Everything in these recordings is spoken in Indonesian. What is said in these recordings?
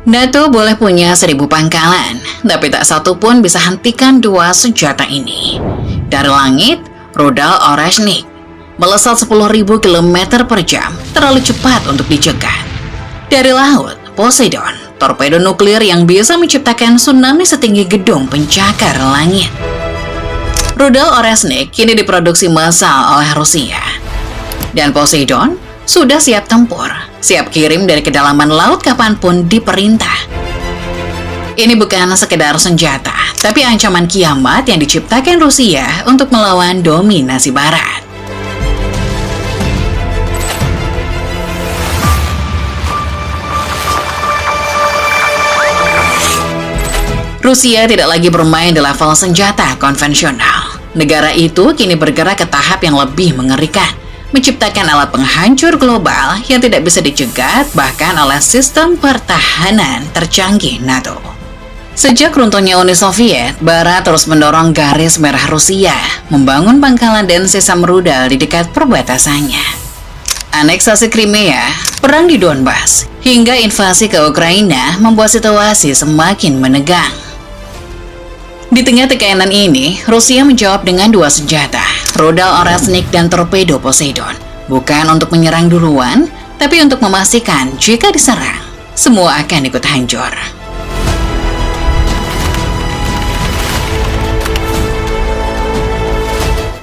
NATO boleh punya 1000 pangkalan, tapi tak satu pun bisa hentikan dua senjata ini. Dari langit, rudal Oreshnik melesat 10.000 km per jam, terlalu cepat untuk dicegat. Dari laut, Poseidon, torpedo nuklir yang bisa menciptakan tsunami setinggi gedung pencakar langit. Rudal Oreshnik kini diproduksi massal oleh Rusia. Dan Poseidon sudah siap tempur, siap kirim dari kedalaman laut kapanpun diperintah. Ini bukan sekedar senjata, tapi ancaman kiamat yang diciptakan Rusia untuk melawan dominasi Barat. Rusia tidak lagi bermain di level senjata konvensional. Negara itu kini bergerak ke tahap yang lebih mengerikan, menciptakan alat penghancur global yang tidak bisa dicegat bahkan oleh sistem pertahanan tercanggih NATO. Sejak runtuhnya Uni Soviet, Barat terus mendorong garis merah Rusia, membangun pangkalan dan sistem rudal di dekat perbatasannya. Aneksasi Crimea, perang di Donbas, hingga invasi ke Ukraina membuat situasi semakin menegang. Di tengah tekanan ini, Rusia menjawab dengan dua senjata, rudal Oreshnik dan torpedo Poseidon. Bukan untuk menyerang duluan, tapi untuk memastikan jika diserang, semua akan ikut hancur.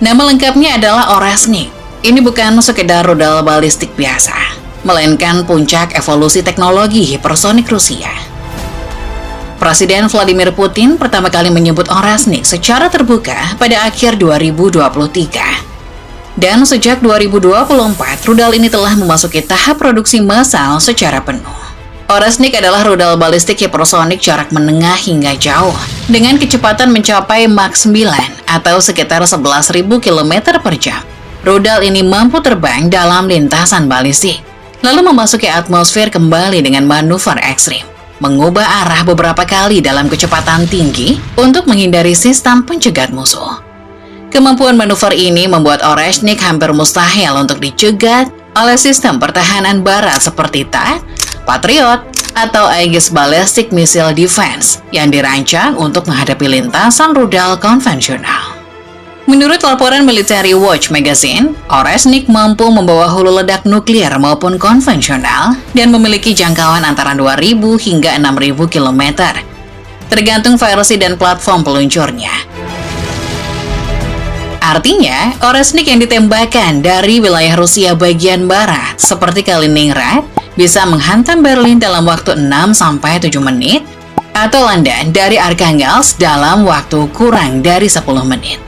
Nama lengkapnya adalah Oreshnik. Ini bukan sekedar rudal balistik biasa, melainkan puncak evolusi teknologi hipersonik Rusia. Presiden Vladimir Putin pertama kali menyebut Oreshnik secara terbuka pada akhir 2023. Dan sejak 2024, rudal ini telah memasuki tahap produksi massal secara penuh. Oreshnik adalah rudal balistik hipersonik jarak menengah hingga jauh, dengan kecepatan mencapai Mach 9 atau sekitar 11.000 km per jam. Rudal ini mampu terbang dalam lintasan balistik, lalu memasuki atmosfer kembali dengan manuver ekstrim, mengubah arah beberapa kali dalam kecepatan tinggi untuk menghindari sistem pencegat musuh. Kemampuan manuver ini membuat Oreshnik hampir mustahil untuk dicegat oleh sistem pertahanan Barat seperti THAAD, Patriot, atau Aegis Ballistic Missile Defense yang dirancang untuk menghadapi lintasan rudal konvensional. Menurut laporan Military Watch Magazine, Oreshnik mampu membawa hulu ledak nuklir maupun konvensional dan memiliki jangkauan antara 2.000 hingga 6.000 km, tergantung versi dan platform peluncurnya. Artinya, Oreshnik yang ditembakkan dari wilayah Rusia bagian barat seperti Kaliningrad bisa menghantam Berlin dalam waktu 6-7 menit atau London dari Arkhangelsk dalam waktu kurang dari 10 menit.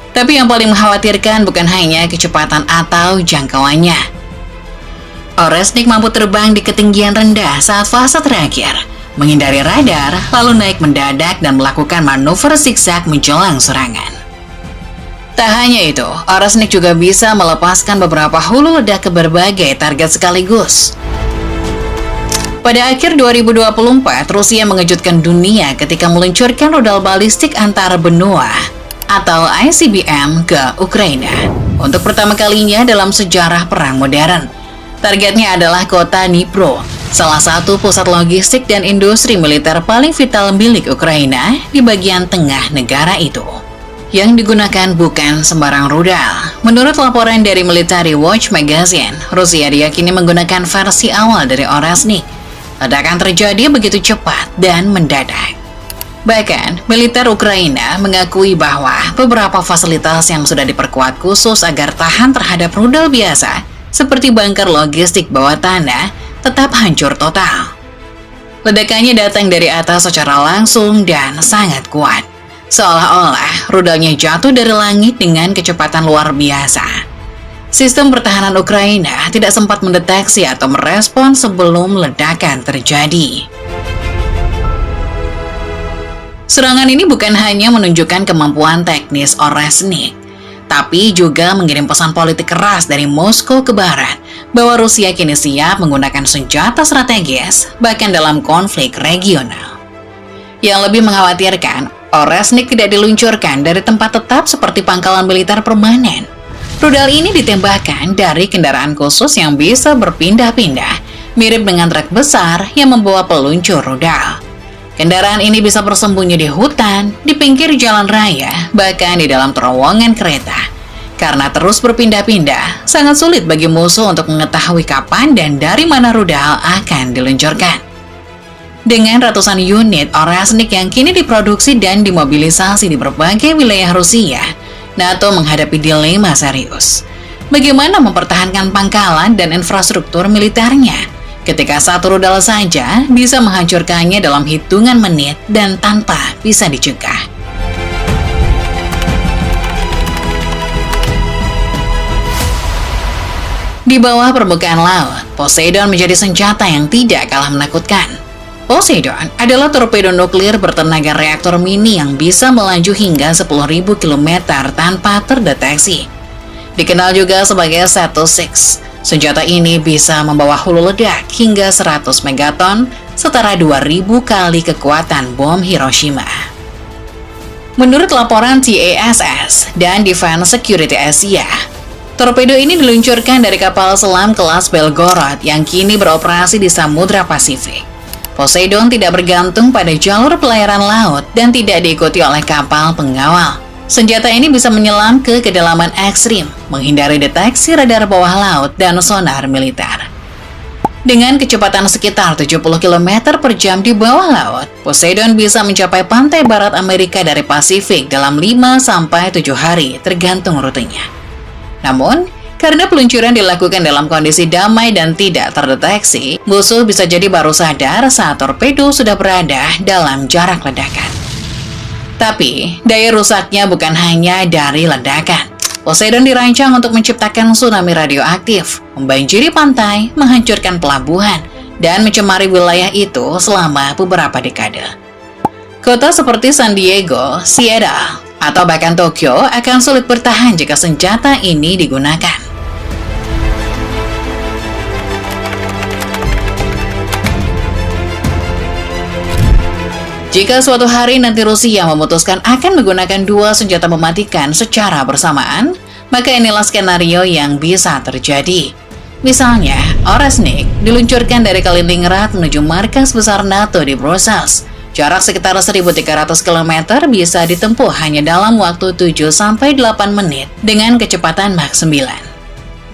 Tapi yang paling mengkhawatirkan bukan hanya kecepatan atau jangkauannya. Oreshnik mampu terbang di ketinggian rendah saat fase terakhir, menghindari radar, lalu naik mendadak dan melakukan manuver zigzag menjelang serangan. Tak hanya itu, Oreshnik juga bisa melepaskan beberapa hulu ledak ke berbagai target sekaligus. Pada akhir 2024, Rusia mengejutkan dunia ketika meluncurkan rudal balistik antar benua atau ICBM ke Ukraina untuk pertama kalinya dalam sejarah perang modern. Targetnya adalah kota Dnipro, salah satu pusat logistik dan industri militer paling vital milik Ukraina di bagian tengah negara itu. Yang digunakan bukan sembarang rudal. Menurut laporan dari Military Watch Magazine, Rusia diyakini menggunakan versi awal dari Oreshnik. Ledakan terjadi begitu cepat dan mendadak. Bahkan, militer Ukraina mengakui bahwa beberapa fasilitas yang sudah diperkuat khusus agar tahan terhadap rudal biasa, seperti bunker logistik bawah tanah, tetap hancur total. Ledakannya datang dari atas secara langsung dan sangat kuat, seolah-olah rudalnya jatuh dari langit dengan kecepatan luar biasa. Sistem pertahanan Ukraina tidak sempat mendeteksi atau merespon sebelum ledakan terjadi. Serangan ini bukan hanya menunjukkan kemampuan teknis Oreshnik, tapi juga mengirim pesan politik keras dari Moskow ke Barat bahwa Rusia kini siap menggunakan senjata strategis bahkan dalam konflik regional. Yang lebih mengkhawatirkan, Oreshnik tidak diluncurkan dari tempat tetap seperti pangkalan militer permanen. Rudal ini ditembakkan dari kendaraan khusus yang bisa berpindah-pindah, mirip dengan truk besar yang membawa peluncur rudal. Kendaraan ini bisa bersembunyi di hutan, di pinggir jalan raya, bahkan di dalam terowongan kereta. Karena terus berpindah-pindah, sangat sulit bagi musuh untuk mengetahui kapan dan dari mana rudal akan diluncurkan. Dengan ratusan unit Orasnik yang kini diproduksi dan dimobilisasi di berbagai wilayah Rusia, NATO menghadapi dilema serius. Bagaimana mempertahankan pangkalan dan infrastruktur militernya ketika satu rudal saja bisa menghancurkannya dalam hitungan menit dan tanpa bisa dicegah? Di bawah permukaan laut, Poseidon menjadi senjata yang tidak kalah menakutkan. Poseidon adalah torpedo nuklir bertenaga reaktor mini yang bisa melaju hingga 10.000 km tanpa terdeteksi. Dikenal juga sebagai Set-6, senjata ini bisa membawa hulu ledak hingga 100 megaton, setara 2.000 kali kekuatan bom Hiroshima. Menurut laporan TASS dan Defense Security Asia, torpedo ini diluncurkan dari kapal selam kelas Belgorod yang kini beroperasi di Samudra Pasifik. Poseidon tidak bergantung pada jalur pelayaran laut dan tidak diikuti oleh kapal pengawal. Senjata ini bisa menyelam ke kedalaman ekstrim, menghindari deteksi radar bawah laut dan sonar militer. Dengan kecepatan sekitar 70 km per jam di bawah laut, Poseidon bisa mencapai pantai barat Amerika dari Pasifik dalam 5-7 hari tergantung rutenya. Namun, karena peluncuran dilakukan dalam kondisi damai dan tidak terdeteksi, musuh bisa jadi baru sadar saat torpedo sudah berada dalam jarak ledakan. Tapi, daya rusaknya bukan hanya dari ledakan. Poseidon dirancang untuk menciptakan tsunami radioaktif, membanjiri pantai, menghancurkan pelabuhan, dan mencemari wilayah itu selama beberapa dekade. Kota seperti San Diego, Seattle, atau bahkan Tokyo akan sulit bertahan jika senjata ini digunakan. Jika suatu hari nanti Rusia memutuskan akan menggunakan dua senjata mematikan secara bersamaan, maka inilah skenario yang bisa terjadi. Misalnya, Orasnik diluncurkan dari Kaliningrad menuju markas besar NATO di Brussels. Jarak sekitar 1.300 km bisa ditempuh hanya dalam waktu 7-8 menit dengan kecepatan Mach 9.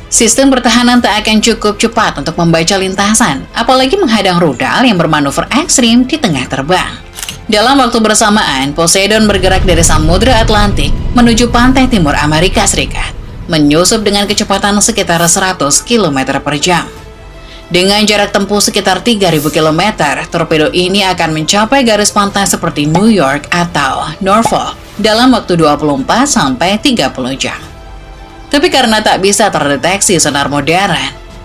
Sistem pertahanan tak akan cukup cepat untuk membaca lintasan, apalagi menghadang rudal yang bermanuver ekstrim di tengah terbang. Dalam waktu bersamaan, Poseidon bergerak dari Samudra Atlantik menuju pantai timur Amerika Serikat, menyusup dengan kecepatan sekitar 100 km per jam. Dengan jarak tempuh sekitar 3.000 km, torpedo ini akan mencapai garis pantai seperti New York atau Norfolk dalam waktu 24-30 jam. Tapi karena tak bisa terdeteksi sonar modern,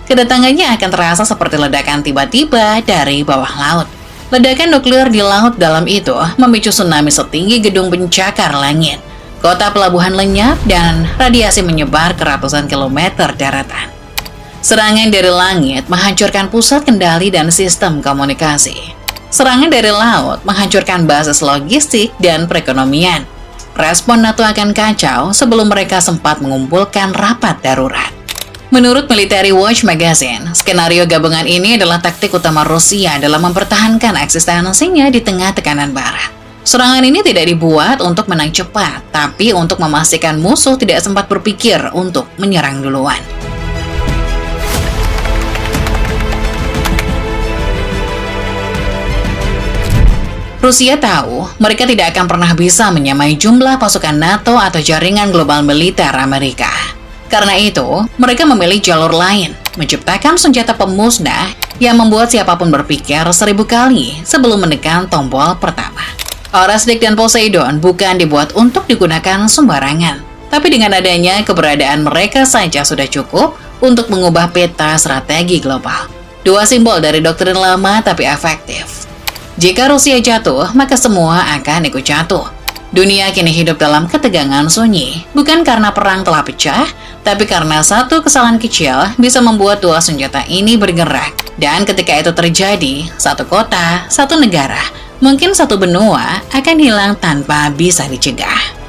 kedatangannya akan terasa seperti ledakan tiba-tiba dari bawah laut. Ledakan nuklir di laut dalam itu memicu tsunami setinggi gedung pencakar langit. Kota pelabuhan lenyap dan radiasi menyebar ke ratusan kilometer daratan. Serangan dari langit menghancurkan pusat kendali dan sistem komunikasi. Serangan dari laut menghancurkan basis logistik dan perekonomian. Respon NATO akan kacau sebelum mereka sempat mengumpulkan rapat darurat. Menurut Military Watch Magazine, skenario gabungan ini adalah taktik utama Rusia dalam mempertahankan eksistensinya di tengah tekanan Barat. Serangan ini tidak dibuat untuk menang cepat, tapi untuk memastikan musuh tidak sempat berpikir untuk menyerang duluan. Rusia tahu mereka tidak akan pernah bisa menyamai jumlah pasukan NATO atau jaringan global militer Amerika. Karena itu, mereka memilih jalur lain, menciptakan senjata pemusnah yang membuat siapapun berpikir 1000 kali sebelum menekan tombol pertama. Orasnik dan Poseidon bukan dibuat untuk digunakan sembarangan, tapi dengan adanya keberadaan mereka saja sudah cukup untuk mengubah peta strategi global. Dua simbol dari doktrin lama tapi efektif. Jika Rusia jatuh, maka semua akan ikut jatuh. Dunia kini hidup dalam ketegangan sunyi, bukan karena perang telah pecah, tapi karena satu kesalahan kecil bisa membuat dua senjata ini bergerak. Dan ketika itu terjadi, satu kota, satu negara, mungkin satu benua akan hilang tanpa bisa dicegah.